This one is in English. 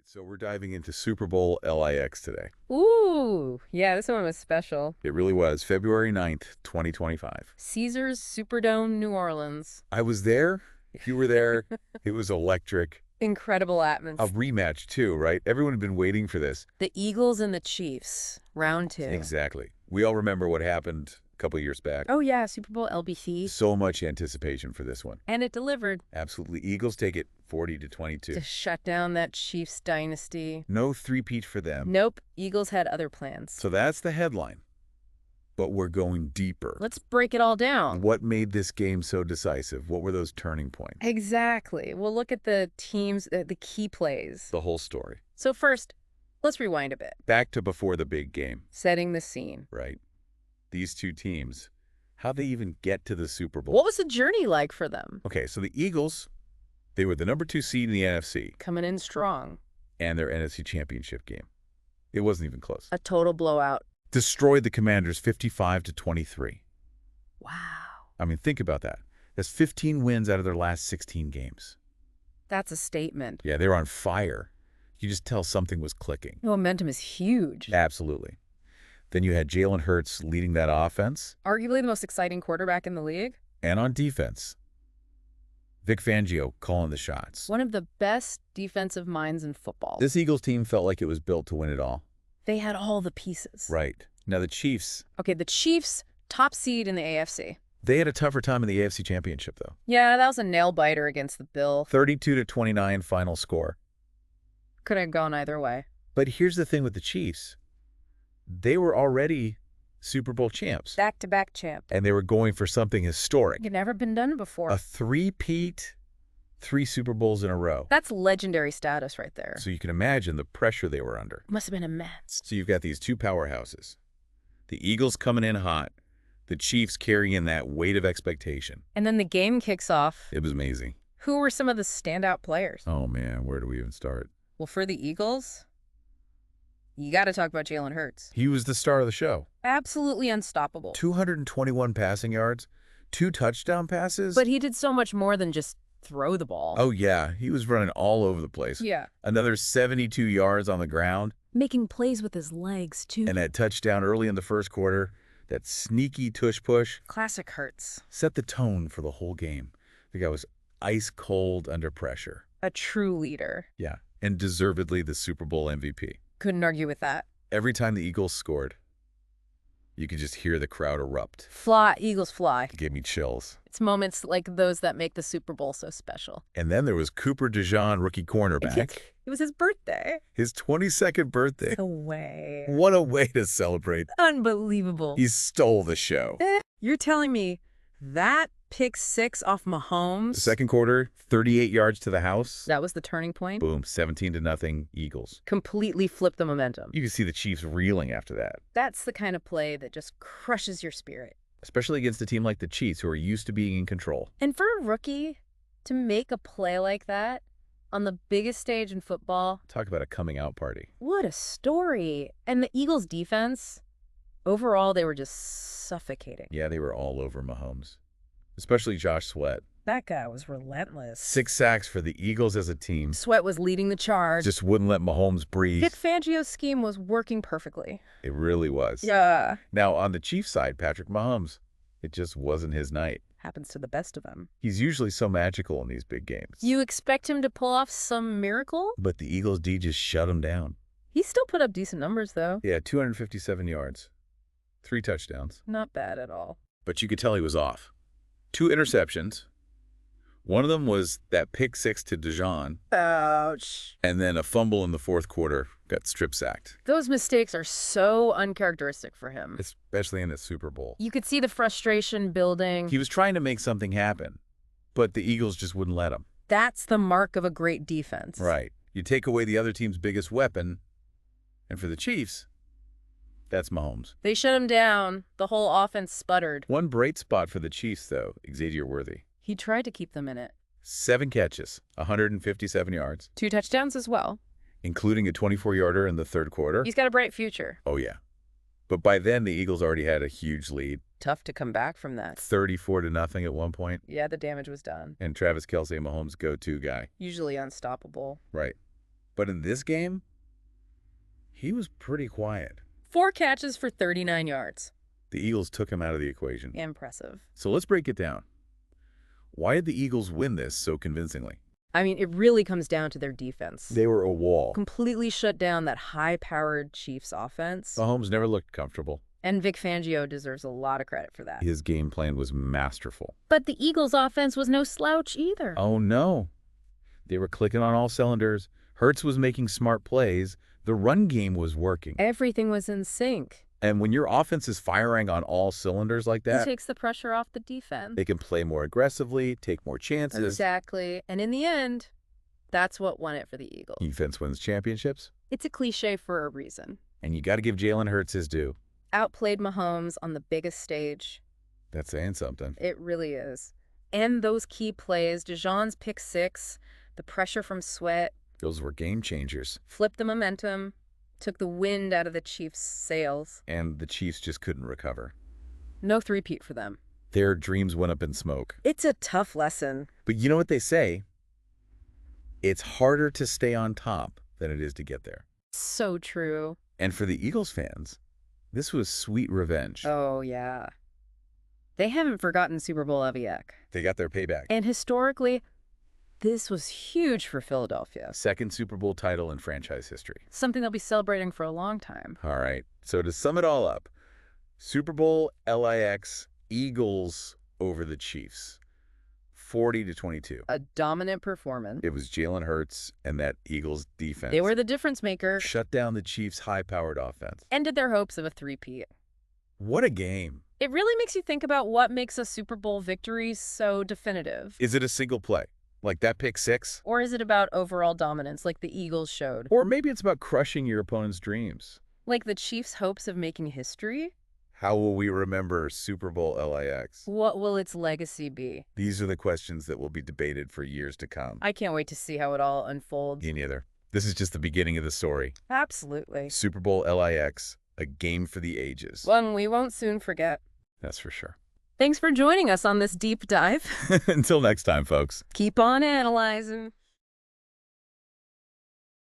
So we're diving into Super Bowl LIX today. Ooh, yeah, this one was special. It really was. February 9th, 2025. Caesars Superdome, New Orleans. I was there. You were there. It was electric. Incredible A atmosphere. rematch, too, right? Everyone had been waiting for this. The Eagles and the Chiefs, round 2. Exactly. We all remember what happened a couple of years back. Oh, yeah, Super Bowl LBC. So much anticipation for this one. And it delivered Absolutely. Eagles take it 40-22. to shut down that Chiefs dynasty. No three-peat for them. Nope, Eagles had other plans. So that's the headline. But we're going deeper. Let's break it all down. What made this game so decisive? What were those turning points? Exactly. We'll look at the teams, the key plays. The whole story. So first, let's rewind a bit. Back to before the big game, Setting the scene. right? These two teams, how'd they even get to the Super Bowl? What was the journey like for them? Okay, so the Eagles, they were the number 2 seed in the NFC Coming in strong. and their NFC Championship game. It wasn't even close. A total blowout. Destroyed the Commanders 55-23. Wow. I mean, think about that. That's 15 wins out of their last 16 games. That's a statement. Yeah, they were on fire. You just tell something was clicking. The momentum is huge. Absolutely. Then you had Jalen Hurts leading that offense, Arguably the most exciting quarterback in the league. and on defense, Vic Fangio calling the shots. One of the best defensive minds in football. This Eagles team felt like it was built to win it all. They had all the pieces. Right. Now the Chiefs, Okay, the Chiefs, top seed in the AFC. they had a tougher time in the AFC Championship, though. Yeah, that was a nail-biter against the Bill. 32-29 final score. Could have gone either way. But here's the thing with the Chiefs. They were already Super Bowl champs, Back-to-back champ. and they were going for something historic. It never been done before. A three-peat, 3 Super Bowls in a row. That's legendary status right there. So you can imagine the pressure they were under. Must have been immense. So you've got these two powerhouses. The Eagles coming in hot. The Chiefs carrying that weight of expectation. And then the game kicks off. It was amazing. Who were some of the standout players? Oh, man, where do we even start? Well, for the Eagles, you got to talk about Jalen Hurts. He was the star of the show. Absolutely unstoppable. 221 passing yards, 2 touchdown passes. But he did so much more than just throw the ball. Oh, yeah, he was running all over the place. Yeah. Another 72 yards on the ground, Making plays with his legs, too. and that touchdown early in the first quarter, that sneaky tush-push, Classic Hurts. set the tone for the whole game. The guy was ice cold under pressure. A true leader. Yeah, and deservedly the Super Bowl MVP. Couldn't argue with that. Every time the Eagles scored, you could just hear the crowd erupt. Fly, Eagles fly. It gave me chills. It's moments like those that make the Super Bowl so special. And then there was Cooper DeJean, rookie cornerback. It was his birthday. His 22nd birthday. No way. What a way to celebrate. Unbelievable. He stole the show. You're telling me that pick 6 off Mahomes? The second quarter, 38 yards to the house. That was the turning point? Boom, 17-0 Eagles. Completely flipped the momentum. You can see the Chiefs reeling after that, That's the kind of play that just crushes your spirit. especially against a team like the Chiefs, who are used to being in control. And for a rookie to make a play like that on the biggest stage in football, Talk about a coming out party. what a story. And the Eagles' defense, overall, they were just suffocating. Yeah, they were all over Mahomes, especially Josh Sweat. That guy was relentless. 6 sacks for the Eagles as a team. Sweat was leading the charge. Just wouldn't let Mahomes breathe. Vic Fangio's scheme was working perfectly. It really was. Yeah. Now, on the Chiefs side, Patrick Mahomes, it just wasn't his night. Happens to the best of them. He's usually so magical in these big games. You expect him to pull off some miracle? But the Eagles D just shut him down. He still put up decent numbers, though. Yeah, 257 yards. 3 touchdowns. Not bad at all. But you could tell he was off. 2 interceptions. One of them was that pick 6 to DeJean, Ouch. and then a fumble in the fourth quarter, got strip sacked, Those mistakes are so uncharacteristic for him. especially in the Super Bowl. You could see the frustration building. He was trying to make something happen, but the Eagles just wouldn't let him. That's the mark of a great defense. Right. You take away the other team's biggest weapon, and for the Chiefs, that's Mahomes. They shut him down. The whole offense sputtered. One bright spot for the Chiefs, though, Xavier Worthy. He tried to keep them in it. 7 catches, 157 yards, 2 touchdowns as well. including a 24-yarder in the third quarter. He's got a bright future. Oh, yeah. But by then, the Eagles already had a huge lead, Tough to come back from that. 34-0 at one point, Yeah, the damage was done. and Travis Kelce, Mahomes' go-to guy. Usually unstoppable. Right. But in this game, he was pretty quiet. 4 catches for 39 yards. The Eagles took him out of the equation. Impressive. So let's break it down. Why did the Eagles win this so convincingly? I mean, it really comes down to their defense. They were a wall. Completely shut down that high-powered Chiefs offense. Mahomes never looked comfortable. And Vic Fangio deserves a lot of credit for that. His game plan was masterful. But the Eagles' offense was no slouch either. Oh, no. They were clicking on all cylinders. Hurts was making smart plays. The run game was working. Everything was in sync. And when your offense is firing on all cylinders like It that, takes the pressure off the defense. they can play more aggressively, take more chances. Exactly. And in the end, that's what won it for the Eagles. Defense wins championships. It's a cliche for a reason. And you got to give Jalen Hurts his due. Outplayed Mahomes on the biggest stage. That's saying something. It really is. And those key plays, Dijon's pick 6, the pressure from Sweat, Those were game changers. flipped the momentum, took the wind out of the Chiefs' sails. And the Chiefs just couldn't recover. No three-peat for them. Their dreams went up in smoke. It's a tough lesson. But you know what they say? It's harder to stay on top than it is to get there. So true. And for the Eagles fans, this was sweet revenge. Oh, yeah. They haven't forgotten Super Bowl LIX. They got their payback. And historically, this was huge for Philadelphia. Second Super Bowl title in franchise history. Something they'll be celebrating for a long time. All right. So to sum it all up, Super Bowl LIX, Eagles over the Chiefs. 40-22. A dominant performance. It was Jalen Hurts and that Eagles defense. They were the difference maker. Shut down the Chiefs' high-powered offense. Ended their hopes of a three-peat. What a game. It really makes you think about what makes a Super Bowl victory so definitive. Is it a single play? Like that pick 6? Or is it about overall dominance like the Eagles showed? Or maybe it's about crushing your opponent's dreams. Like the Chiefs' hopes of making history? How will we remember Super Bowl LIX? What will its legacy be? These are the questions that will be debated for years to come. I can't wait to see how it all unfolds. Me neither. This is just the beginning of the story. Absolutely. Super Bowl LIX, a game for the ages. One we won't soon forget. That's for sure. Thanks for joining us on this deep dive. Until next time, folks. Keep on analyzing.